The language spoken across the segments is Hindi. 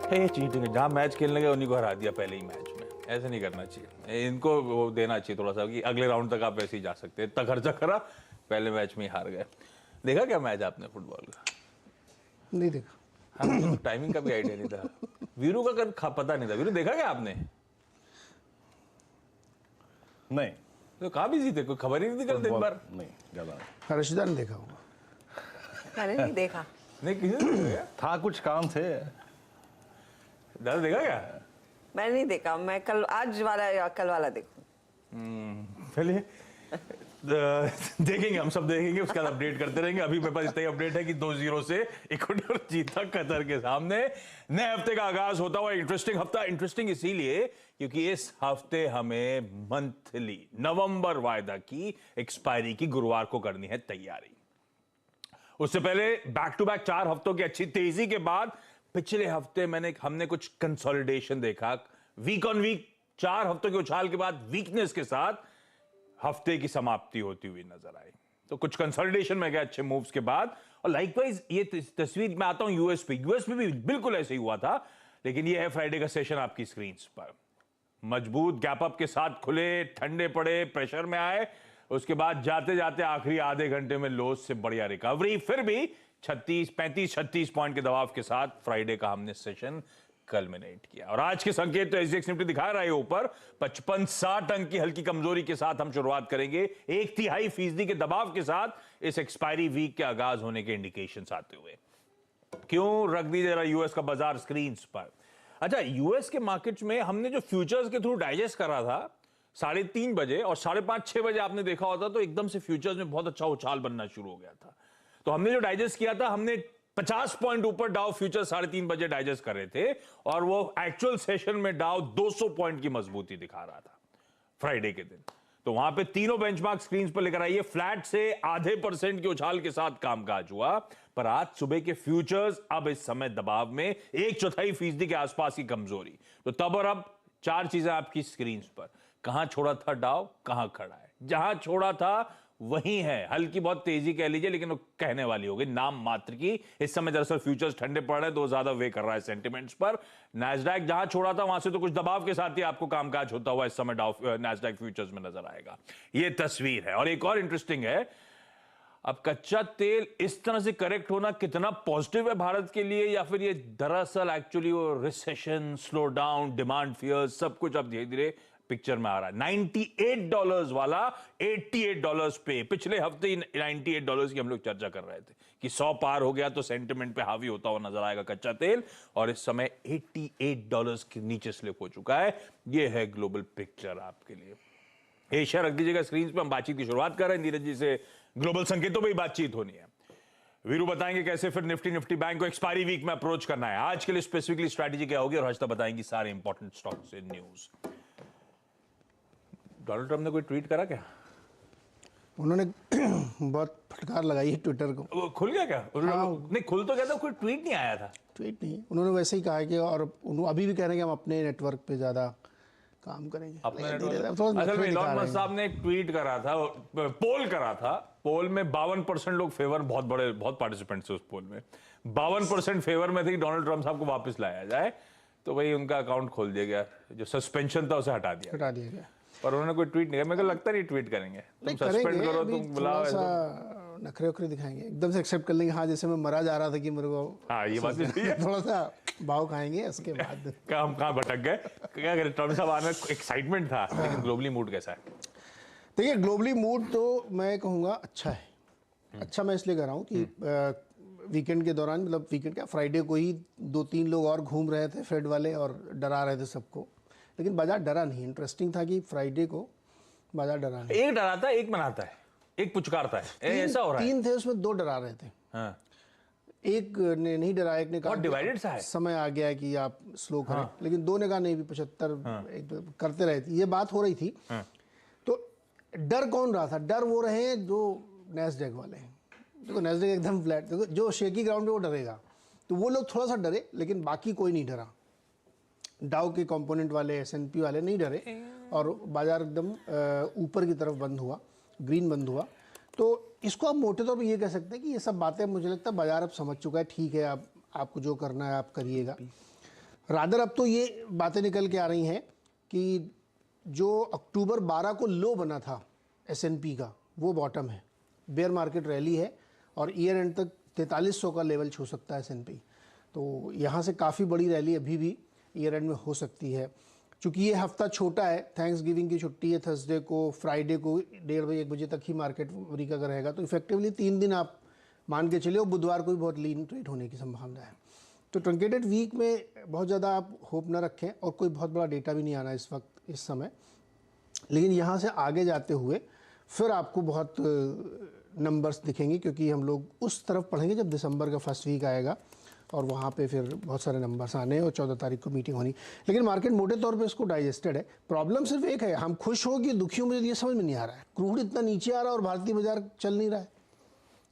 ये चीटिंग है, जहाँ मैच खेलने गए उन्हीं को हरा दिया पहले ही मैच में। ऐसे नहीं करना चाहिए, इनको वो देना चाहिए थोड़ा सा कि अगले राउंड तक आप ऐसे ही जा सकते हैं। इतना खर्चा करा, पहले मैच में ही हार गए। देखा क्या मैच आपने फुटबॉल का? नहीं देखा। हाँ, मुझे तो टाइमिंग का भी आइडिया नहीं था। वीरू का कल पता नहीं था। वीरू देखा क्या आपने? नहीं, तो कहाँ बिजी थे, कोई खबर ही नहीं थी कल दिन भर? नहीं ज्यादा हर्षदा ने देखा होगा। मैंने नहीं देखा। नहीं, किसी ने नहीं देखा? था, कुछ काम थे। दादा देखा क्या? मैंने नहीं देखा, मैं कल आज वाला या कल वाला देखूं। चलिए देखेंगे, हम सब देखेंगे, उसके बाद अपडेट करते रहेंगे। अभी मेरे पास इतना ही अपडेट है कि 2-0 से इक्वाडोर जीता कतर के सामने। नए हफ्ते का आगाज होता हुआ इंटरेस्टिंग हफ्ता। इंटरेस्टिंग इसीलिए क्योंकि इस हफ्ते हमें मंथली नवंबर वायदा की एक्सपायरी की गुरुवार को करनी है तैयारी। उससे पहले बैक टू बैक 4 हफ्तों की अच्छी तेजी के बाद पिछले हफ्ते हमने कुछ कंसोलिडेशन देखा। वीक ऑन वीक 4 हफ्तों के उछाल के बाद वीकनेस के साथ हफ्ते की समाप्ति होती हुई नजर आई। तो कुछ कंसोलिडेशन में गए अच्छे मूव्स के बाद। और लाइकवाइज ये तस्वीर में आता हूं यूएस में भी बिल्कुल ऐसे ही हुआ था। लेकिन ये है फ्राइडे का सेशन आपकी स्क्रीन पर। मजबूत गैप अप के साथ खुले, ठंडे पड़े, प्रेशर में आए, उसके बाद जाते जाते आखिरी आधे घंटे में लोज से बढ़िया रिकवरी। फिर भी 35-36 पॉइंट के दबाव के साथ फ्राइडे का हमने सेशन कल्मिनेट किया। और आज के संकेत तो एसजीएक्स निफ्टी दिखा रहा है ऊपर 55-60 अंक की हल्की कमजोरी के साथ हम शुरुआत करेंगे। 1/3% के दबाव के साथ इस एक्सपायरी वीक के आगाज होने के इंडिकेशंस आते हुए। क्यों रख दीजिए जरा यूएस का बाजार स्क्रीन पर। अच्छा, यूएस के मार्केट्स में हमने जो फ्यूचर्स के थ्रू डाइजेस्ट करा था 3:30 बजे और 5:30-6 बजे आपने देखा होता तो एकदम से फ्यूचर्स में बहुत अच्छा उछाल बनना शुरू हो गया था। तो हमने जो डाइजेस्ट किया था, हमने 50 पॉइंट ऊपर डाउ फ्यूचर 3:30 बजे डाइजेस्ट कर रहे थे और वो एक्चुअल सेशन में डाउ 200 पॉइंट की मजबूती दिखा रहा था फ्राइडे के दिन। तो वहां पे तीनों बेंचमार्क स्क्रीन पर लेकर आइए। फ्लैट से 0.5% के उछाल के साथ कामकाज हुआ। पर आज सुबह के फ्यूचर्स अब इस समय दबाव में 1/4% के आसपास की कमजोरी। तो तब और अब 4 चीजें आपकी स्क्रीन पर। कहां छोड़ा था डाउ, कहां खड़ा है। जहां छोड़ा था वही है। हल्की बहुत तेजी कह लीजिए, लेकिन वो कहने वाली होगी, नाम मात्र की। इस समय दरअसल फ्यूचर्स ठंडे पड़ रहे हैं, तो ज्यादा वे कर रहा है सेंटिमेंट्स पर। नैस्डैक जहां छोड़ा था वहां से तो कुछ दबाव के साथ ही आपको कामकाज होता हुआ इस समय नैस्डैक फ्यूचर्स में नजर आएगा। ये तस्वीर है। और एक और इंटरेस्टिंग है, अब कच्चा तेल इस तरह से करेक्ट होना कितना पॉजिटिव है भारत के लिए, या फिर ये दरअसल एक्चुअली वो recession, slow down, demand fear सब कुछ अब धीरे धीरे पिक्चर में आ रहा है। $98 वाला $88 पे। पिछले हफ्ते ही $98 की हम लोग चर्चा कर रहे थे कि 100 पार हो गया तो सेंटिमेंट पे हावी होता हुआ नजर आएगा कच्चा तेल, और इस समय $88 के नीचे स्लिप हो चुका है। ये है ग्लोबल पिक्चर आपके लिए। एशिया रख दीजिएगा स्क्रीन पे। हम बातचीत की शुरुआत कर रहे हैं नीरज जी से। ग्लोबल संकेतों पर ही बातचीत होनी है। वीरू बताएंगे कैसे फिर निफ्टी बैंक को एक्सपायरी वीक में अप्रोच करना है। आज के लिए स्पेसिफिकली स्ट्रैटेजी क्या होगी, और हर्षदा बताएंगी सारे इंपॉर्टेंट स्टॉक्स से न्यूज। डोनाल्ड ट्रंप ने कोई ट्वीट करा क्या? उन्होंने बहुत फटकार लगाई है ट्विटर को। वो खुल गया क्या? नहीं खुल तो गया था, कोई ट्वीट नहीं आया था। ट्वीट नहीं, उन्होंने वैसे ही कहा है कि, और अभी भी कह रहे हैं कि हम अपने नेटवर्क पे ज़्यादा काम करेंगे। अपने असल में इलॉन मस्क साहब ने एक ट्वीट करा था, पोल करा था। पोल में 52% लोग फेवर, बहुत पार्टिसिपेंट्स थे उस पोल में, 52% फेवर में थे कि डोनाल्ड ट्रंप साहब को वापस लाया जाए। तो वही उनका अकाउंट खोल दिया गया, जो सस्पेंशन था उसे हटा दिया गया। पर उन्होंने कोई ट्वीट नहीं किया। मेरे को लगता नहीं ट्वीट करेंगे। तुम सस्पेंड करो, तुम बुलाओ, नखरे उखरे दिखाएंगे, एकदम से एक्सेप्ट कर लेंगे। हाँ, जैसे मैं मरा जा रहा था कि मेरे को, हाँ ये बात भी है। थोड़ा सा भाव खाएंगे उसके बाद। हम कहाँ भटक गए, क्या करें। ट्रंप साहब आने में एक्साइटमेंट था, लेकिन ग्लोबली मूड कैसा है? देखिए, ग्लोबली मूड तो मैं कहूँगा अच्छा है। अच्छा मैं इसलिए कह रहा हूँ कि वीकेंड के दौरान, मतलब वीकेंड क्या, फ्राइडे को ही 2-3 लोग और घूम रहे थे फेड वाले और डरा रहे थे सबको, लेकिन बाजार डरा नहीं। इंटरेस्टिंग था कि फ्राइडे को बाजार डरा नहीं। एक डराता है, एक मनाता है, एक पुचकारता है, ऐसा हो रहा है। 3 थे उसमें, 2 डरा रहे थे। हाँ। एक ने नहीं डराया, एक ने कहा डिवाइडेड सा है, समय आ गया है कि आप स्लो करें। हाँ। लेकिन 2 ने कहा नहीं भी 75 करते रहे थे। ये बात हो रही थी। तो डर कौन रहा था? डर वो रहे जो नैस्डैक वाले हैं। देखो नैस्डैक एकदम फ्लैट, देखो जो शेकी ग्राउंड पे वो डरेगा, तो वो लोग थोड़ा सा डरे, लेकिन बाकी कोई नहीं डरा। डाउ के कंपोनेंट वाले, S&P वाले नहीं डरे, और बाजार एकदम ऊपर की तरफ बंद हुआ, ग्रीन बंद हुआ। तो इसको आप मोटे तौर पर ये कह सकते हैं कि ये सब बातें मुझे लगता है बाजार अब समझ चुका है। ठीक है, आपको जो करना है आप करिएगा। रादर अब तो ये बातें निकल के आ रही हैं कि जो अक्टूबर 12 को लो बना था S&P का, वो बॉटम है। बेयर मार्केट रैली है और ईयर एंड तक 4300 का लेवल छू सकता है S&P। तो यहाँ से काफ़ी बड़ी रैली अभी भी ईयर एंड में हो सकती है। चूँकि ये हफ्ता छोटा है, थैंक्स गिविंग की छुट्टी है थर्सडे को, फ्राइडे को 1:30 बजे 1 बजे तक ही मार्केट अमेरिका का रहेगा, तो इफेक्टिवली 3 दिन आप मान के चले, और बुधवार को भी बहुत लीन ट्रेड होने की संभावना है। तो ट्रंकेटेड वीक में बहुत ज़्यादा आप होप ना रखें, और कोई बहुत बड़ा डेटा भी नहीं आना इस वक्त इस समय। लेकिन यहाँ से आगे जाते हुए फिर आपको बहुत नंबर्स दिखेंगे, क्योंकि हम लोग उस तरफ पढ़ेंगे जब दिसंबर का फर्स्ट वीक आएगा, और वहाँ पे फिर बहुत सारे नंबर्स आने हैं और 14 तारीख को मीटिंग होनी। लेकिन मार्केट मोटे तौर पे इसको डाइजेस्टेड है। प्रॉब्लम सिर्फ एक है, हम खुश हो कि दुखी हो, मुझे ये समझ में नहीं आ रहा है। क्रूड इतना नीचे आ रहा है और भारतीय बाजार चल नहीं रहा है,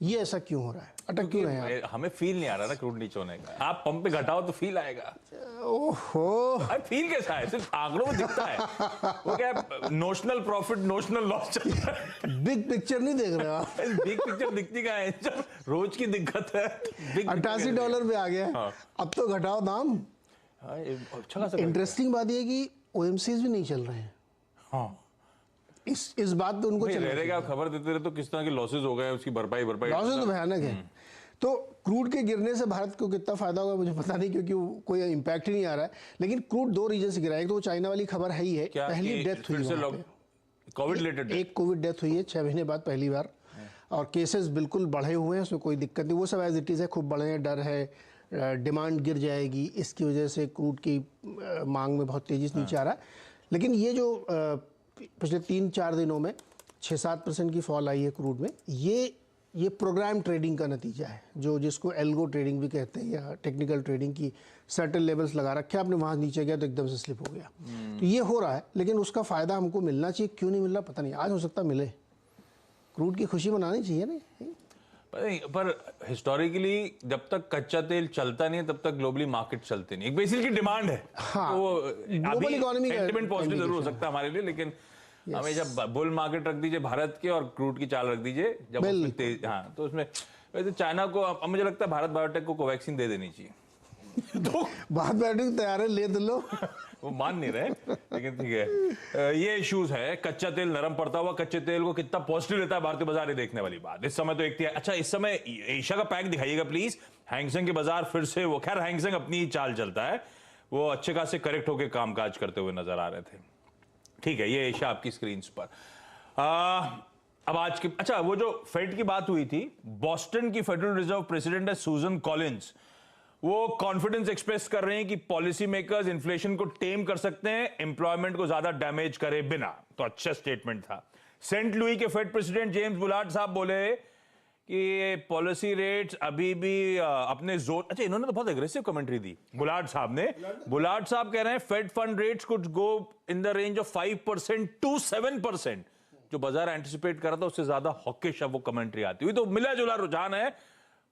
ये ऐसा क्यों हो रहा है? अटक क्यों रहे हैं? हमें फील नहीं आ रहा ना क्रूड नीचे होने का। आप पंप पे घटाओ तो फील आएगा। ओहो, अरे फील कैसा है? सिर्फ आंकड़ों में दिखता है। वो क्या है, नोशनल प्रॉफिट नोशनल लॉस चल रहा है। बिग पिक्चर नहीं देख रहे हो आप। बिग पिक्चर दिखती का है, जब रोज की दिक्कत है। $88 पे आ गया है। हाँ। अब तो घटाओ दाम। अच्छा खासा इंटरेस्टिंग बात यह है कि OMCs भी नहीं चल रहे हैं। हाँ, इस बात पे उनको चलना रहेगा। खबर देते रहे तो किस तरह के लॉसेस हो गए, उसकी भरपाई लॉसेस तो भयानक है। तो क्रूड के गिरने से भारत को कितना फायदा होगा मुझे पता नहीं, क्योंकि कोई इम्पैक्ट ही नहीं आ रहा है। लेकिन क्रूड 2 रीजन से गिरा है। एक तो चाइना वाली खबर है ही है, पहली डेथ हुई कोविड रिलेटेड, एक कोविड डेथ हुई है 6 महीने बाद पहली बार, और केसेस बिल्कुल बढ़े हुए हैं, उसमें कोई दिक्कत नहीं। वो सब एज इट इज़ है, खूब बढ़े हैं, डर है डिमांड गिर जाएगी, इसकी वजह से क्रूड की मांग में बहुत तेज़ी से नीचे आ रहा है। लेकिन ये जो पिछले 3-4 दिनों में 6-7% की फॉल आई है क्रूड में, ये प्रोग्राम ट्रेडिंग का नतीजा है, जो जिसको एल्गो ट्रेडिंग भी कहते हैं, या टेक्निकल ट्रेडिंग की सर्टेन लेवल्स लगा रखे, आपने वहाँ नीचे गया तो एकदम से स्लिप हो गया। तो ये हो रहा है, लेकिन उसका फ़ायदा हमको मिलना चाहिए। क्यों नहीं मिल रहा पता नहीं, आज हो सकता मिले। क्रूड की खुशी मनानी चाहिए नहीं। पर हिस्टोरिकली जब तक कच्चा तेल चलता नहीं है तब तक ग्लोबली मार्केट चलते नहीं। एक बेसिकली डिमांड है। हाँ, वो ग्लोबल इकोनॉमी का सेंटिमेंट पॉजिटिव जरूर हो सकता है हमारे लिए, लेकिन हमें जब बुल मार्केट रख दीजिए भारत के और क्रूड की चाल रख दीजिए जब उसमें तेज, हाँ, तो उसमें वैसे चाइना को, अब मुझे लगता है भारत बायोटेक को कोवैक्सीन दे देनी चाहिए। तो भारत बायोटेक तैयार है, ले लो। वो मान नहीं रहे, लेकिन ठीक है। ये इश्यूज है, कच्चा तेल नरम पड़ता हुआ, कच्चे तेल को कितना पॉजिटिव लेता है भारतीय बाजार, ये देखने वाली बात। इस समय तो एक अच्छा, इस समय एशिया का पैक दिखाइएगा प्लीज। हैंगसेंग के बाजार फिर से, वो खैर हैंगसेंग अपनी ही चाल चलता है, वो अच्छे खासे करेक्ट होकर कामकाज करते हुए नजर आ रहे थे। ठीक है, ये एशिया आपकी स्क्रीन पर। अब आज की, अच्छा, वो जो फेड की बात हुई थी, बॉस्टन की फेडरल रिजर्व प्रेसिडेंट है सुजन कॉलिंस, वो कॉन्फिडेंस एक्सप्रेस कर रहे हैं कि पॉलिसी मेकर्स इन्फ्लेशन को टेम कर सकते हैं, एम्प्लॉयमेंट को ज्यादा डैमेज करे बिना। तो अच्छा स्टेटमेंट था। सेंट लुई के फेड प्रेसिडेंट जेम्स बुलार्ड साहब बोले कि पॉलिसी रेट्स अभी भी अपने जोर, अच्छा, इन्होंने तो बहुत एग्रेसिव कमेंट्री दी बुलार्ड साहब ने। बुलार्ड साहब कह रहे हैं fed fund rates could go in the range of 5% to 7%। जो बाजार एंटिसिपेट कर रहा था उससे ज्यादा हॉकिश अब वो कमेंट्री आती हुई। तो मिला जुला रुझान है,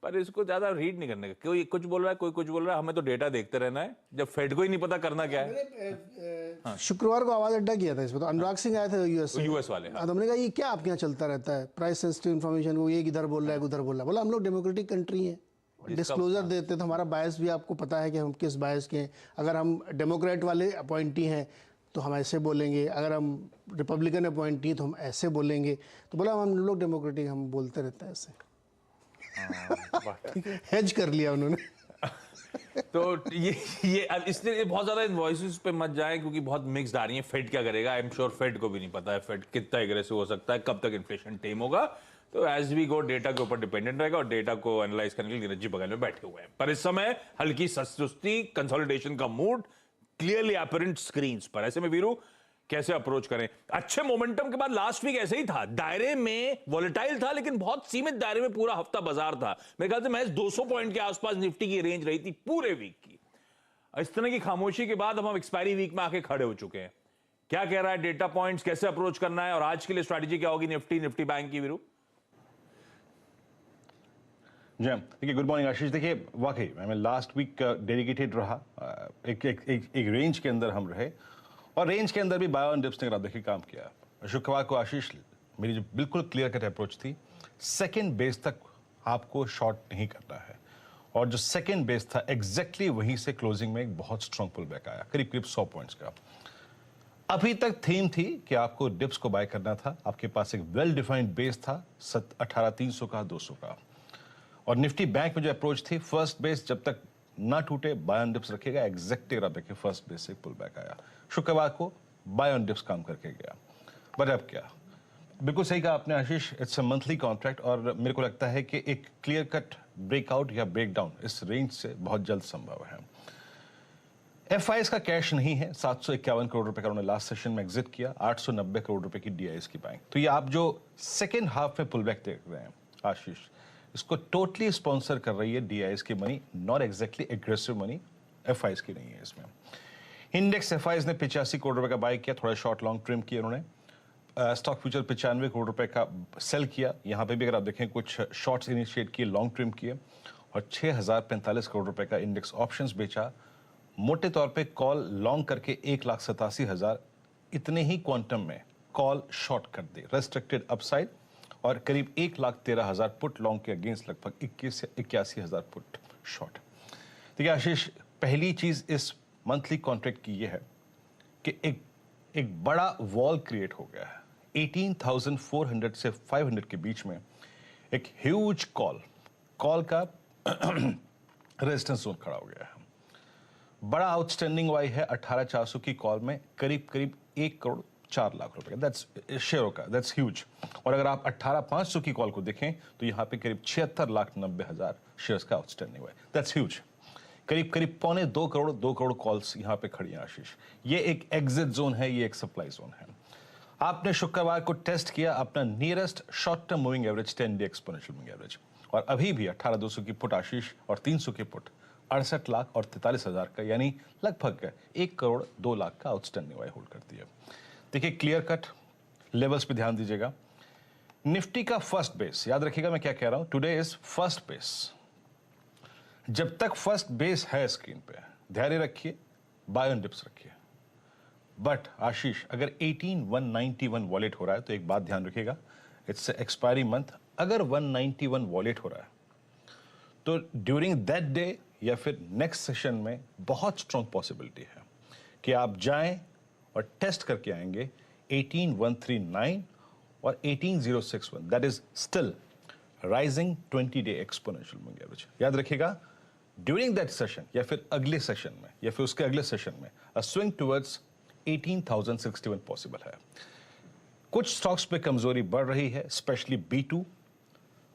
पर इसको ज्यादा रीड नहीं करने का। कोई कुछ बोल रहा है, कोई कुछ बोल रहा है, हमें तो डेटा देखते रहना है। जब फेड को ही नहीं पता करना क्या है। शुक्रवार को आवाज अड्डा किया था इसमें, तो अनुराग सिंह आए थे यूएस वाले। हाँ, तो हमने कहा ये क्या आपके यहाँ चलता रहता है, प्राइस सेंसिटिव इन्फॉर्मेशन, वो एक इधर बोल रहा है उधर बोल रहा है। बोला हम लोग डेमोक्रेटिक कंट्री हैं, डिस्क्लोजर देते, तो हमारा बायस भी आपको पता है कि हम किस बायस के हैं। अगर हम डेमोक्रेट वाले अपॉइंटी हैं तो हम ऐसे बोलेंगे, अगर हम रिपब्लिकन अपॉइंटी तो हम ऐसे बोलेंगे। तो बोला हम लोग डेमोक्रेटिक, हम बोलते रहते हैं ऐसे। हेज कर लिया उन्होंने। तो ये अब इसलिए बहुत ज्यादा इन वॉइसेस पे मत जाए, क्योंकि बहुत मिक्स्ड आ रही है। फेड क्या करेगा, आई एम श्योर फेड को भी नहीं पता है फेड कितना एग्रेसिव हो सकता है, कब तक इन्फ्लेशन टेम होगा। तो एज वी गो डेटा के ऊपर डिपेंडेंट रहेगा, और डेटा को एनालाइज करने के लिए नीरज जी बगल में बैठे हुए हैं। पर इस समय हल्की सुस्ती, कंसोलिडेशन का मूड क्लियरली अपरेंट स्क्रीन्स पर। ऐसे में वीरू कैसे अप्रोच करें? अच्छे मोमेंटम के बाद लास्ट वीक ऐसे ही था, दायरे में वॉलेटाइल था, लेकिन बहुत सीमित दायरे में पूरा हफ्ता बाजार था। मेरे ख्याल से महज 200 पॉइंट के आसपास निफ्टी की रेंज रही थी पूरे वीक की। इस तरह की खामोशी के बाद अब हम एक्सपायरी वीक में आके खड़े हो चुके हैं। क्या कह रहा है डेटा पॉइंट्स, कैसे अप्रोच करना है, और आज के लिए स्ट्रैटेजी क्या होगी निफ्टी बैंक की? वीरू जी देखिए, गुड मॉर्निंग आशीष। देखिए वाकई मैं लास्ट वीक डेडिकेटेड रहा, एक रेंज के अंदर हम रहे, और रेंज के अंदर भी बाय ऑन डिप्स ने अगर आप देखिए काम किया। शुक्रवार को आशीष मेरी जो बिल्कुल क्लियर कट अप्रोच थी, सेकंड बेस तक आपको शॉर्ट नहीं करना है, और जो सेकेंड बेस था एग्जैक्टली वहीं से क्लोजिंग में एक बहुत स्ट्रॉन्ग पुल बैक आया, करीब करीब 100 पॉइंट्स का। अभी तक थीम थी कि आपको डिप्स को बाय करना था, आपके पास एक वेल डिफाइंड बेस था 18,300 का, 200 का, और निफ्टी बैंक में जो अप्रोच थी फर्स्ट बेस जब तक ना टूटे बाय ऑन डिप्स रखेगा। एग्जैक्टली अगर आप देखें फर्स्ट बेस से पुल बैक आया, शुक्रवार को बाय ऑन डिप्स काम करके गया। बट अब क्या, बिल्कुल सही कहा आपने आशीष, इट्स अ मंथली कॉन्ट्रैक्ट और मेरे को लगता है कि एक क्लियर कट ब्रेकआउट या ब्रेकडाउन इस रेंज से बहुत जल्द संभव है। एफआईएस का कैश नहीं है, 751 करोड़ रुपए का उन्होंने लास्ट सेशन में एग्जिट किया, 890 करोड़ रुपए की डीआईएस की बाइंग। तो ये आप जो सेकेंड हाफ में पुल बैक देख रहे हैं आशीष, इसको टोटली स्पॉन्सर कर रही है डीआईएस की money, not exactly aggressive money, FIS की नहीं है इसमें। इंडेक्स एफआईएस ने 85 करोड़ रुपए का बाय किया, थोड़ा शॉर्ट लॉन्ग ट्रिम किया उन्होंने। स्टॉक फ्यूचर 95 करोड़ रुपए का सेल किया, यहां पे भी अगर आप देखें कुछ शॉर्ट्स इनिशिएट किए, लॉन्ग ट्रिम किए, और 6045 करोड़ रुपए का इंडेक्स ऑप्शंस बेचा। मोटे तौर पे कॉल लॉन्ग करके 1,87,000 इतने ही क्वांटम में कॉल शॉर्ट कर दे, रेस्ट्रिक्टेड अपसाइड, और करीब 1,13,000 पुट लॉन्ग के अगेंस्ट लगभग 21 से 81,000 पुट शॉर्ट। देखिए आशीष, पहली चीज इस मंथली कॉन्ट्रैक्ट की यह है कि एक बड़ा वॉल क्रिएट हो गया है 18,400 से 500 के बीच में, एक ह्यूज कॉल का रेजिस्टेंस जोन खड़ा हो गया है। बड़ा आउटस्टैंडिंग वाई है 18,400 की कॉल में, करीब करीब 1,04,00,000 रुपए का, दैट्स शेयरों का, दैट्स ह्यूज। और अगर आप 18,500 की कॉल को देखें तो यहां पे करीब 76,90,000 शेयर्स का आउटस्टैंडिंग हुआ है, दैट्स ह्यूज। करीब करीब 2.25 करोड़ कॉल्स यहां पे खड़ी हैं आशीष। ये एक एग्जिट जोन है, ये एक सप्लाई जोन है। आपने शुक्रवार को टेस्ट किया अपना nearest short term moving average 10 day exponential moving average, और अभी भी 18,200 की पुट आशीष और 300 की पुट 68 लाख और 43,000 का, यानी लगभग 1,02,00,000 का आउटस्टैंडिंग वाई होल्ड करती है। देखिए क्लियर कट लेवल्स पे ध्यान दीजिएगा। निफ्टी का फर्स्ट बेस, याद रखिएगा मैं क्या कह रहा हूं, टुडे इज फर्स्ट बेस। जब तक फर्स्ट बेस है स्क्रीन पे, धैर्य रखिए, बाय ऑन डिप्स रखिए। बट आशीष, अगर 18,191 वॉलेट हो रहा है तो एक बात ध्यान रखिएगा, इट्स एक्सपायरी मंथ। अगर 191 वॉलेट हो रहा है तो ड्यूरिंग दैट डे या फिर नेक्स्ट सेशन में बहुत स्ट्रॉन्ग पॉसिबिलिटी है कि आप जाएं और टेस्ट करके आएंगे 18,139 और 18,061, that is still rising 20 day exponential moving average. याद रखिएगा, ड्यूरिंग दैट सेशन या फिर अगले सेशन में या फिर उसके अगले सेशन में अ स्विंग टुवर्ड्स 18,061 पॉसिबल है। कुछ स्टॉक्स पे कमजोरी बढ़ रही है, स्पेशली B2।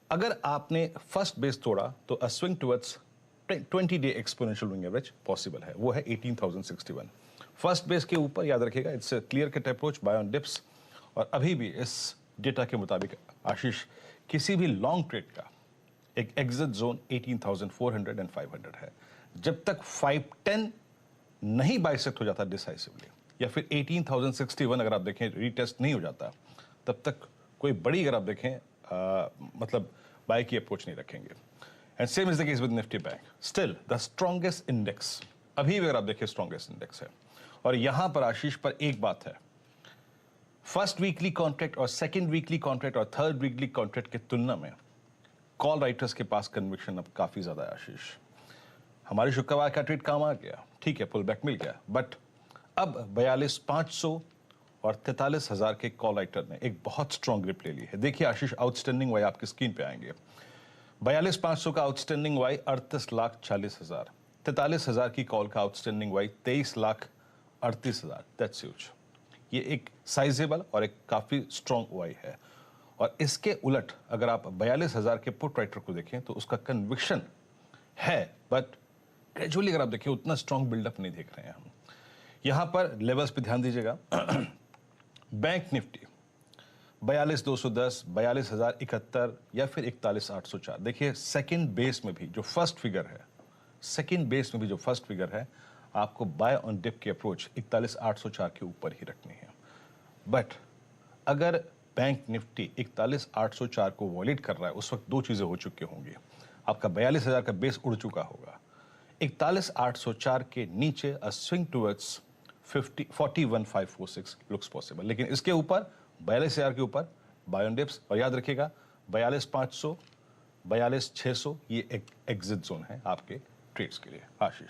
अगर आपने फर्स्ट बेस तोड़ा तो अ swing towards 20 day exponential moving average possible है, वो है 18,061। फर्स्ट बेस के ऊपर याद रखिएगा, it's a clear cut approach by on dips. और अभी भी इस डेटा के मुताबिक आशीष, किसी भी लॉन्ग ट्रेड का एक एग्जिट जोन 18,400 एंड 500 है। जब तक 510 नहीं बाइसेक्ट हो जाता डिसाइसिवली, या फिर 18,061 अगर आप देखें रीटेस्ट नहीं हो जाता, तब तक कोई बड़ी, अगर आप देखें मतलब बाय की अप्रोच नहीं रखेंगे। And same is the case with Nifty bank, still the strongest index, अभी भी अगर आप देखें स्ट्रॉन्गेस्ट इंडेक्स है। और यहां पर आशीष पर एक बात है, फर्स्ट वीकली कॉन्ट्रैक्ट और सेकंड वीकली कॉन्ट्रैक्ट और थर्ड वीकली कॉन्ट्रैक्ट की तुलना में कॉल राइटर्स के पास कन्विक्शन अब काफी ज्यादा है आशीष। हमारे शुक्रवार का ट्रेड काम आ गया, ठीक है, पुल बैक मिल गया, बट अब 42,500 और 43,000 के कॉल राइटर ने एक बहुत स्ट्रॉन्ग ग्रिप ले ली है। देखिए आशीष, आउटस्टैंडिंग वाई आपकी स्क्रीन पे आएंगे, 42,500 का आउटस्टैंडिंग वाई 38,40,000, 43,000 की कॉल का आउटस्टैंडिंग वाई 23,38,000, दैट्स ह्यूज। ये एक साइजेबल और एक काफी स्ट्रॉन्ग वाई है। और इसके उलट अगर आप 42,000 के पुट राइटर को देखें तो उसका कन्विक्शन है, बट ग्रेजुअली अगर आप देखें उतना स्ट्रॉन्ग बिल्डअप नहीं देख रहे हैं हम। यहां पर लेवल्स पे ध्यान दीजिएगा। बैंक निफ्टी 42,210, 42,071 या फिर 41,804। देखिए सेकंड बेस में भी जो फर्स्ट फिगर है, सेकंड बेस में भी जो फर्स्ट फिगर है, आपको बाय ऑन डिप की अप्रोच 41,804 के ऊपर ही रखनी है। बट अगर बैंक निफ्टी 41,804 को वॉलेट कर रहा है, उस वक्त दो चीजें हो चुकी होंगी, आपका 42,000 का बेस उड़ चुका होगा, 41,804 के नीचे अ स्विंग टुवर्ड्स 41,546 लुक्स पॉसिबल। लेकिन इसके ऊपर 42,000 के ऊपर बाय ऑन डिप्स, और याद रखिएगा 42,500 42,600 ये एक एग्जिट जोन है आपके ट्रेड्स के लिए। आशीष,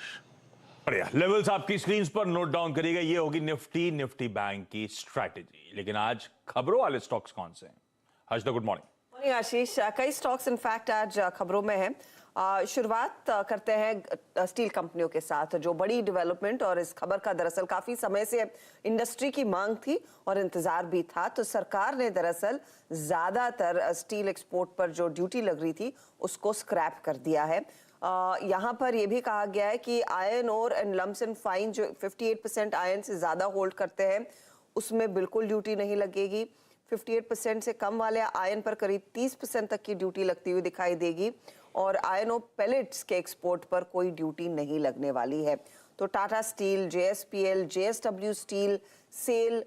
बढ़िया। लेवल्स आपकी स्क्रीन पर नोट डाउन करिएगा। ये होगी निफ्टी बैंक की स्ट्रैटेजी। लेकिन आज खबरों वाले स्टॉक्स कौन से हैं? Harshada, good morning. मॉर्निंग आशीष। कई स्टॉक्स इनफैक्ट आज खबरों में हैं। शुरुआत करते हैं स्टील कंपनियों के साथ, जो बड़ी डेवलपमेंट और इस खबर का दरअसल काफी समय से इंडस्ट्री की मांग थी और इंतजार भी था। तो सरकार ने दरअसल ज्यादातर स्टील एक्सपोर्ट पर जो ड्यूटी लग रही थी उसको स्क्रैप कर दिया है। यहाँ पर यह भी कहा गया है कि iron ore and lumps and fine जो 58% आयरन से ज्यादा होल्ड करते हैं उसमें बिल्कुल ड्यूटी नहीं लगेगी। 58% से कम वाले आयरन पर करीब 30% तक की ड्यूटी लगती हुई दिखाई देगी और आयरन और पेलेट्स के एक्सपोर्ट पर कोई ड्यूटी नहीं लगने वाली है। तो Tata steel, JSPL, JSW steel, SAIL,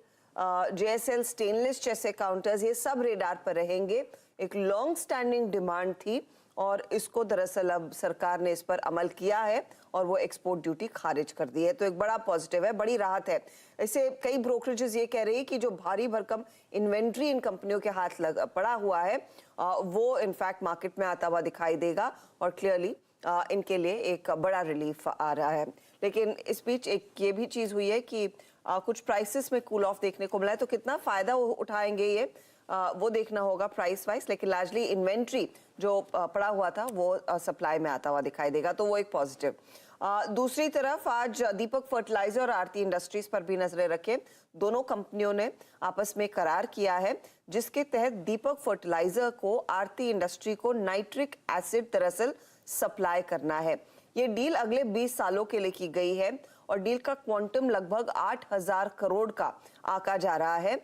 JSL stainless जैसे काउंटर्स, ये सब रेडार पर रहेंगे। एक लॉन्ग स्टैंडिंग डिमांड थी और इसको दरअसल अब सरकार ने इस पर अमल किया है और वो एक्सपोर्ट ड्यूटी खारिज कर दी है। तो एक बड़ा पॉजिटिव है, बड़ी राहत है। इससे कई ब्रोकरेजेस ये कह रही है कि जो भारी भरकम इन्वेंट्री इन कंपनियों के हाथ पड़ा हुआ है वो इनफैक्ट मार्केट में आता हुआ दिखाई देगा और क्लियरली इनके लिए एक बड़ा रिलीफ आ रहा है। लेकिन इस बीच एक ये भी चीज हुई है कि कुछ प्राइसेस में कूल ऑफ देखने को मिला है। तो कितना फायदा उठाएंगे ये वो देखना होगा प्राइस वाइज। लेकिन लार्जली इन्वेंट्री जो पड़ा हुआ था वो सप्लाई में आता हुआ दिखाई देगा, तो वो एक पॉजिटिव। दूसरी तरफ आज दीपक फर्टिलाइजर और आरती इंडस्ट्रीज पर भी नजरें रखें। दोनों कंपनियों ने आपस में करार किया है जिसके तहत दीपक फर्टिलाइजर को आरती इंडस्ट्री को नाइट्रिक एसिड दरअसल सप्लाई करना है। ये डील अगले 20 सालों के लिए की गई है और डील का क्वांटम लगभग 8,000 करोड़ का आका जा रहा है।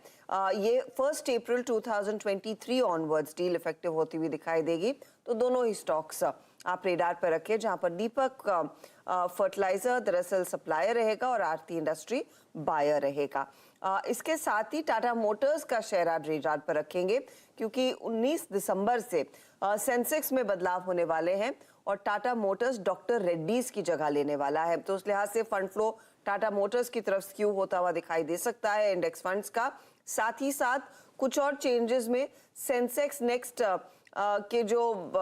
ये 1 अप्रैल 2023 ऑनवर्ड्स डील इफेक्टिव होती हुई दिखाई देगी। तो दोनों ही स्टॉक्स आप रेडार पर रखें, जहां पर दीपक फर्टिलाइजर दरअसल सप्लायर रहेगा और आरती इंडस्ट्री बायर रहेगा। इसके साथ ही टाटा मोटर्स का शेयर आज रेडार पर रखेंगे क्योंकि 19 दिसंबर से सेंसेक्स में बदलाव होने वाले हैं और टाटा मोटर्स डॉक्टर रेड्डीज की जगह लेने वाला है। तो उस लिहाज से फंड फ्लो टाटा मोटर्स की तरफ स्क्यू होता हुआ दिखाई दे सकता है इंडेक्स फंड्स का। साथ ही साथ कुछ और चेंजेस में सेंसेक्स नेक्स्ट के जो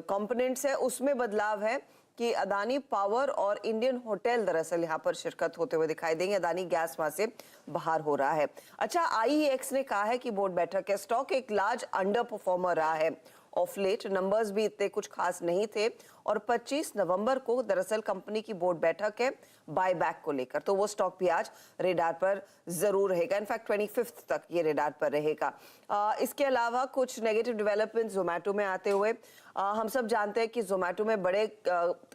कंपोनेंट्स है उसमें बदलाव है कि अदानी पावर और इंडियन होटल दरअसल यहाँ पर शिरकत होते हुए दिखाई देंगे। अदानी गैस वहां से बाहर हो रहा है। अच्छा, IEX ने कहा है कि बोर्ड बैठक है, स्टॉक एक लार्ज अंडर परफॉर्मर रहा है ऑफ लेट, नंबर्स भी इतने कुछ खास नहीं थे और 25 नवंबर को दरअसल कंपनी की बोर्ड बैठक है बायबैक को लेकर। तो वो स्टॉक भी आज रेडार पर जरूर रहेगा, इनफैक्ट 25 तक ये रेडार पर रहेगा। इसके अलावा कुछ नेगेटिव डेवलपमेंट जोमेटो में आते हुए हम सब जानते हैं कि जोमेटो में बड़े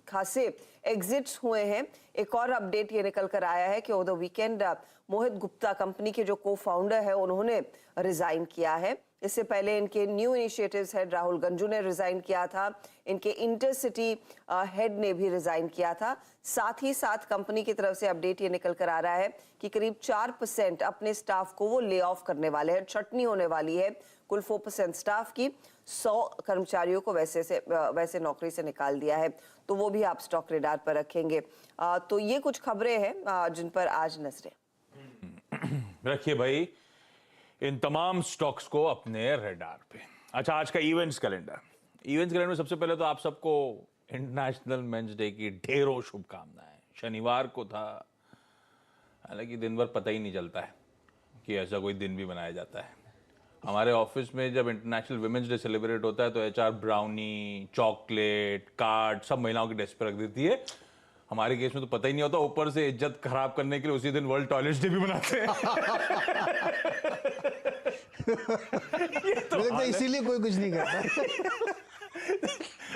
खासे एग्जिट्स हुए हैं। एक और अपडेट ये निकल कर आया है कि over the weekend Mohit Gupta company के जो को फाउंडर है उन्होंने रिजाइन किया है। इससे पहले इनके new initiatives head Rahul Ganju ने रिजाइन किया था, इनके इंटरसिटी हेड ने भी रिजाइन किया था। साथ ही साथ कंपनी की तरफ से अपडेट ये निकल कर आ रहा है कि करीब 4% अपने स्टाफ को वो ले ऑफ करने वाले हैं, छटनी होने वाली है कुल 4% स्टाफ की। 100 कर्मचारियों को वैसे नौकरी से निकाल दिया है। तो वो भी आप स्टॉक रेडार पर रखेंगे। तो ये कुछ खबरें हैं जिन पर आज नजरें रखिए भाई इन तमाम स्टॉक्स को अपने रेडार पे। अच्छा, आज का इवेंट्स कैलेंडर में सबसे पहले तो आप सबको इंटरनेशनल मेंस डे की ढेरों शुभकामनाएं। शनिवार को था, हालांकि दिन भर पता ही नहीं चलता है कि ऐसा कोई दिन भी मनाया जाता है। हमारे ऑफिस में जब इंटरनेशनल वुमेन्स डे सेलिब्रेट होता है तो HR ब्राउनी, चॉकलेट, कार्ड सब महिलाओं की डेस्क पर रख देती है। हमारे केस में तो पता ही नहीं होता, ऊपर से इज्जत खराब करने के लिए उसी दिन वर्ल्ड टॉयलेट डे भी बनाते हैं। तो इसीलिए कोई कुछ नहीं करता।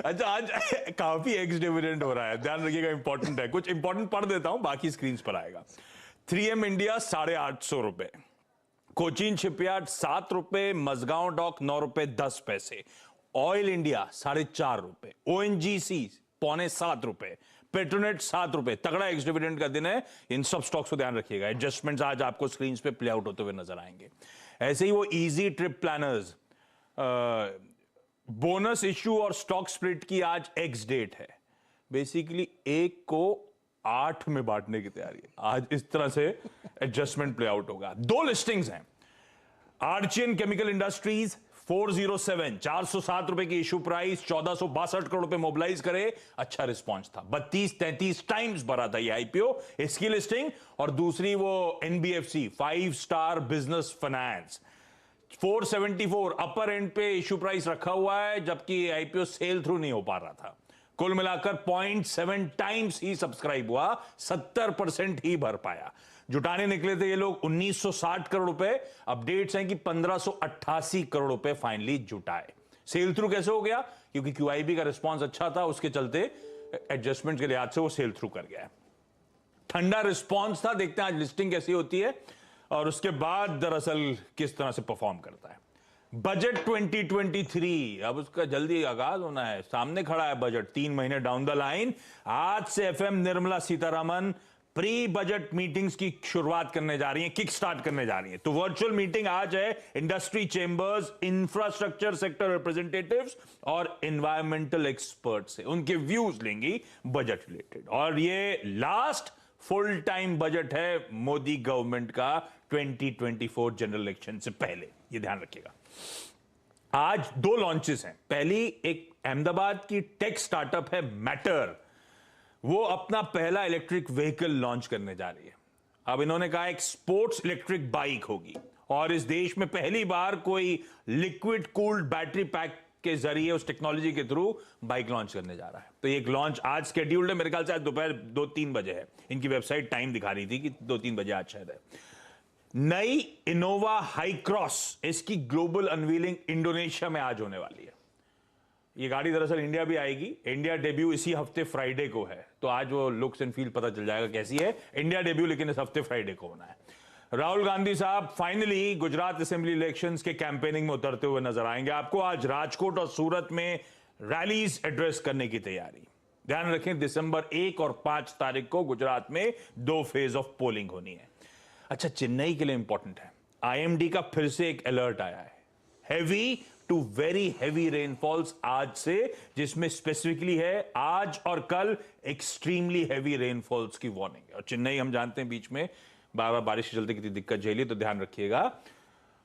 अच्छा, आज काफी एक्स डिविडेंड हो रहा है, ध्यान रखिएगा, इंपॉर्टेंट है। कुछ इंपॉर्टेंट पढ़ देता हूं, बाकी स्क्रीन पर आएगा। 3M इंडिया 850 रुपए, कोचीन शिपयार्ड 7 रुपए, मजगांव डॉक 9 रुपए 10 पैसे, ऑयल इंडिया 4.5 रुपए, ONGC 6.25 रुपए, पेट्रोनेट 7 रुपए। तगड़ा एक्स डिविडेंड का दिन है, इन सब स्टॉक्स को ध्यान रखिएगा। एडजस्टमेंट्स आज आपको स्क्रीन पे प्ले आउट होते हुए नजर आएंगे। ऐसे ही वो easy trip planners bonus issue और स्टॉक स्प्लिट की आज एक्स डेट है। बेसिकली 1 को 8 में बांटने की तैयारी है। आज इस तरह से एडजस्टमेंट प्ले आउट होगा। 2 लिस्टिंग्स हैं, आर्चियन केमिकल इंडस्ट्रीज 407 407 रुपए की इशू प्राइस, 1462 करोड़ रुपए मोबिलाइज करे, अच्छा रिस्पांस था। 32-33 टाइम्स बढ़ा था ये आईपीओ, इसकी लिस्टिंग। और दूसरी वो NBFC 5 star business finance 474 upper and पे इशू प्राइस रखा हुआ है, जबकि आईपीओ सेल थ्रू नहीं हो पा रहा था। कुल मिलाकर 0.7 टाइम्स ही सब्सक्राइब हुआ, 70% ही भर पाया। जुटाने निकले थे ये लोग 1960 करोड़ रुपए, अपडेट्स हैं कि 1588 करोड़ रुपए फाइनली जुटाए। सेल थ्रू कैसे हो गया? क्योंकि क्यूआईबी का रिस्पांस अच्छा था, उसके चलते एडजस्टमेंट के लिहाज से वो सेल थ्रू कर गया है। ठंडा रिस्पांस था, देखते हैं आज लिस्टिंग कैसी होती है और उसके बाद दरअसल किस तरह से परफॉर्म करता है। बजट 2023 अब उसका जल्दी आगाज होना है, सामने खड़ा है बजट 3 महीने डाउन द लाइन। आज से FM Nirmala Sitharaman pre budget meetings की शुरुआत करने जा रही हैं, किक स्टार्ट करने जा रही हैं। तो वर्चुअल मीटिंग आज है industry chambers, infrastructure sector representatives और एनवायरमेंटल एक्सपर्ट से, उनके व्यूज लेंगी बजट रिलेटेड। और ये लास्ट फुल टाइम बजट है मोदी गवर्नमेंट का 2024 जनरल इलेक्शन से पहले, ये ध्यान रखिएगा। आज 2 लॉन्चेस हैं। पहली एक अहमदाबाद की टेक स्टार्टअप है मैटर, वो अपना पहला इलेक्ट्रिक व्हीकल लॉन्च करने जा रही है। अब इन्होंने कहा एक स्पोर्ट्स इलेक्ट्रिक बाइक होगी और इस देश में पहली बार कोई लिक्विड कूल्ड बैटरी पैक के जरिए उस टेक्नोलॉजी के थ्रू बाइक लॉन्च करने जा रहा है। तो एक लॉन्च आज स्केड्यूल्ड है, मेरे ख्याल से आज दोपहर 2-3 बजे है। इनकी वेबसाइट टाइम दिखा रही थी कि 2-3 बजे आज शायद है। नई इनोवा हाई क्रॉस, इसकी ग्लोबल अनवीलिंग इंडोनेशिया में आज होने वाली है। ये गाड़ी दरअसल इंडिया भी आएगी, इंडिया डेब्यू इसी हफ्ते फ्राइडे को है, तो आज वो लुक्स एंड फील पता चल जाएगा कैसी है। इंडिया डेब्यू लेकिन इस हफ्ते फ्राइडे को होना है। राहुल गांधी साहब फाइनली गुजरात असेंबली इलेक्शंस के कैंपेनिंग में उतरते हुए नजर आएंगे आपको। आज राजकोट और सूरत में रैलीज एड्रेस करने की तैयारी। ध्यान रखें, दिसंबर 1 और 5 तारीख को गुजरात में 2 फेज ऑफ पोलिंग होनी है। अच्छा, चेन्नई के लिए इंपॉर्टेंट है, आईएमडी का फिर से एक अलर्ट आया है, heavy to very heavy rainfalls आज से, जिसमें स्पेसिफिकली है आज और कल एक्सट्रीमली हैवी रेनफॉल्स की वार्निंग है। और चेन्नई हम जानते हैं बीच में बार बार बारिश के चलते कितनी दिक्कत झेली, तो ध्यान रखिएगा।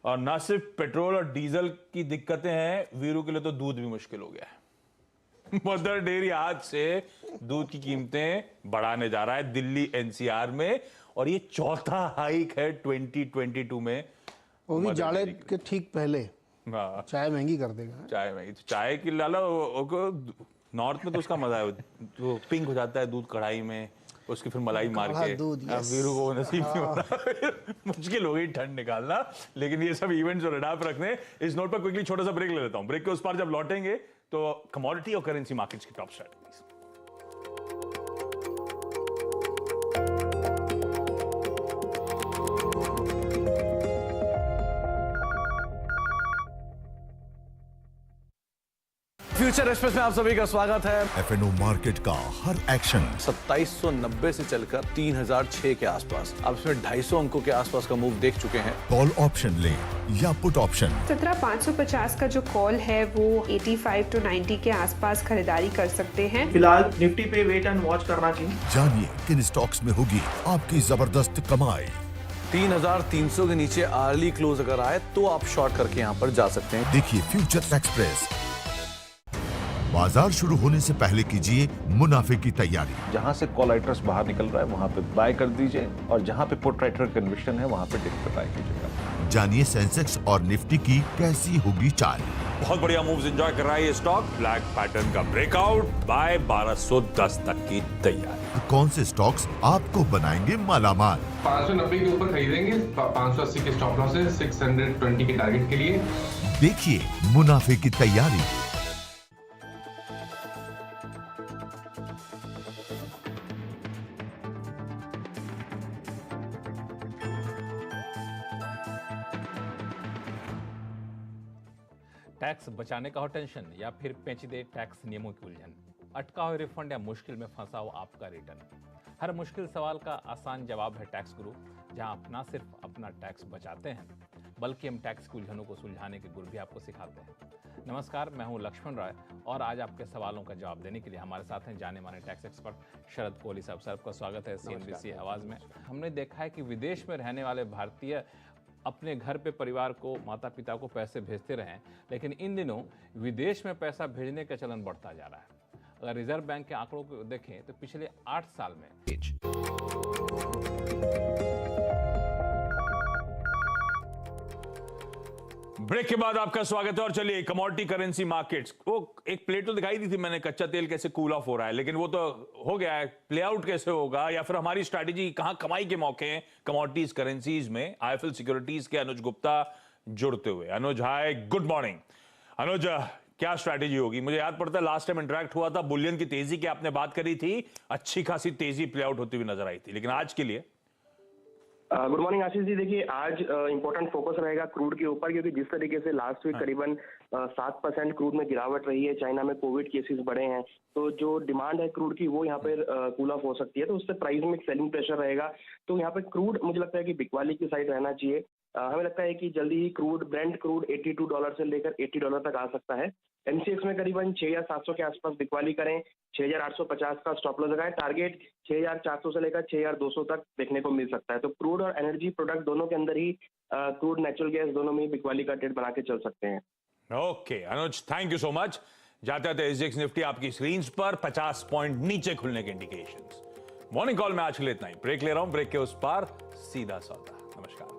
और ना सिर्फ पेट्रोल और डीजल की दिक्कतें हैं, वीरू के लिए तो दूध भी मुश्किल हो गया है। मदर डेयरी आज से दूध की कीमतें बढ़ाने जा रहा है दिल्ली एनसीआर में, और ये चौथा हाइक है 2022 में, वो भी जाड़े के ठीक पहले। हाँ, चाय महंगी कर देगा। चाय में तो चाय की लाला नॉर्थ में तो उसका मजा है, तो पिंक हो जाता है दूध कढ़ाई में, उसकी फिर मलाई मार के वीरू को नसीब नहीं होता। मुश्किल हो गई ठंड निकालना, लेकिन ये सब इवेंट्स और रडार पर रखने। इस नोट पर क्विकली छोटा सा ब्रेक ले लेता हूं। ब्रेक के उस पार जब लौटेंगे तो कमोडिटी और करेंसी मार्केट्स की टॉप स्ट्रैटेजीज। फ्यूचर एक्सप्रेस में आप सभी का स्वागत है। एफएनओ मार्केट का हर एक्शन 2790 से चलकर 3006 के आसपास, अब इसमें 250 अंकों के आसपास का मूव देख चुके हैं। कॉल ऑप्शन ले या पुट ऑप्शन। 17550 का जो कॉल है वो 85 to 90 के आसपास खरीदारी कर सकते हैं। फिलहाल निफ्टी पे वेट एंड वॉच करना चाहिए। जानिए किन स्टॉक्स में होगी आपकी जबरदस्त कमाई। 3300 के नीचे अर्ली क्लोज अगर आए तो आप शॉर्ट करके यहाँ पर जा सकते हैं। देखिए फ्यूचर एक्सप्रेस। बाजार शुरू होने से पहले कीजिए मुनाफे की तैयारी। जहां से कॉल राइटर्स बाहर निकल रहा है वहां पे बाय कर दीजिए, और जहां पे पुट राइटर कन्विक्शन है वहां पे डिप बाय कीजिएगा। जानिए सेंसेक्स और निफ्टी की कैसी होगी चाल। बहुत बढ़िया मूव्स एंजॉय कर रहा है ये स्टॉक। ब्लैक पैटर्न का ब्रेकआउट, बाय 1210 तक की तैयारी। कौन से स्टॉक्स आपको बनाएंगे मालामाल? 590 के ऊपर खरीदेंगे, 580 के स्टॉप लॉस है, 620 के टारगेट के लिए। देखिए मुनाफे की तैयारी। टैक्स बचाने का हो टेंशन, या फिर पेचीदे टैक्स नियमों की उलझन, अटका हो रिफंड या मुश्किल में फंसा हो आपका रिटर्न, हर मुश्किल सवाल का आसान जवाब है टैक्स गुरु, जहां आप ना सिर्फ अपना टैक्स बचाते हैं बल्कि हम टैक्स की उलझनों को सुलझाने के गुर भी आपको सिखाते हैं। नमस्कार, मैं हूं लक्ष्मण राय और आज आपके सवालों का जवाब देने के लिए हमारे साथ हैं जाने माने टैक्स एक्सपर्ट शरद कोहली साहब। सर, आपका स्वागत है CNBC आवाज में। हमने देखा है कि विदेश में रहने वाले भारतीय अपने घर पे परिवार को, माता पिता को पैसे भेजते रहें, लेकिन इन दिनों विदेश में पैसा भेजने का चलन बढ़ता जा रहा है। अगर रिजर्व बैंक के आंकड़ों को देखें तो पिछले 8 साल में ब्रेक के बाद आपका स्वागत है और चलिए कमोडिटी करेंसी मार्केट्स, वो एक प्ले तो दिखाई दी थी मैंने, कच्चा तेल कैसे कूल ऑफ हो रहा है, लेकिन वो तो हो गया है, प्ले आउट कैसे होगा या फिर हमारी स्ट्रैटेजी, कहां कमाई के मौके हैं कमोडिटीज करेंसीज में। आईएफएल सिक्योरिटीज के अनुज गुप्ता जुड़ते हुए। अनुज हाय, गुड मॉर्निंग। अनुज, क्या स्ट्रैटेजी होगी? मुझे याद पड़ता है लास्ट टाइम इंटरेक्ट हुआ था, बुलियन की तेजी की आपने बात करी थी, अच्छी खासी तेजी प्ले आउट होती हुई नजर आई थी, लेकिन आज के लिए गुड मॉर्निंग आशीष जी। देखिए आज इंपॉर्टेंट फोकस रहेगा क्रूड के ऊपर, क्योंकि जिस तरीके से लास्ट वीक करीबन 7% क्रूड में गिरावट रही है, चाइना में कोविड केसेस बढ़े हैं, तो जो डिमांड है क्रूड की वो यहाँ पर कूल ऑफ हो सकती है, तो उससे प्राइस में सेलिंग प्रेशर रहेगा। तो यहाँ पे क्रूड मुझे लगता है कि बिकवाली की साइड रहना चाहिए। हमें लगता है कि जल्दी ही ब्रेंट क्रूड $82 से लेकर $80 तक आ सकता है। एमसीएक्स में करीबन 6700 के आसपास बिकवाली करें, 6850 का स्टॉप लॉस लगाएं, टारगेट 6400 से लेकर 6200 तक देखने को मिल सकता है। तो क्रूड और एनर्जी प्रोडक्ट दोनों के अंदर ही क्रूड, नेचुरल गैस दोनों में ही बिकवाली का ट्रेड बना के चल सकते हैं। Okay Anuj, thank you so much. जाते जाते एसजीएक्स निफ्टी आपकी स्क्रीन पर 50 पॉइंट नीचे खुलने के इंडिकेशंस। मॉर्निंग कॉल में आज के लिए इतना ही। ब्रेक ले रहा हूं, ब्रेक के उस पार सीधा सौदा। नमस्कार।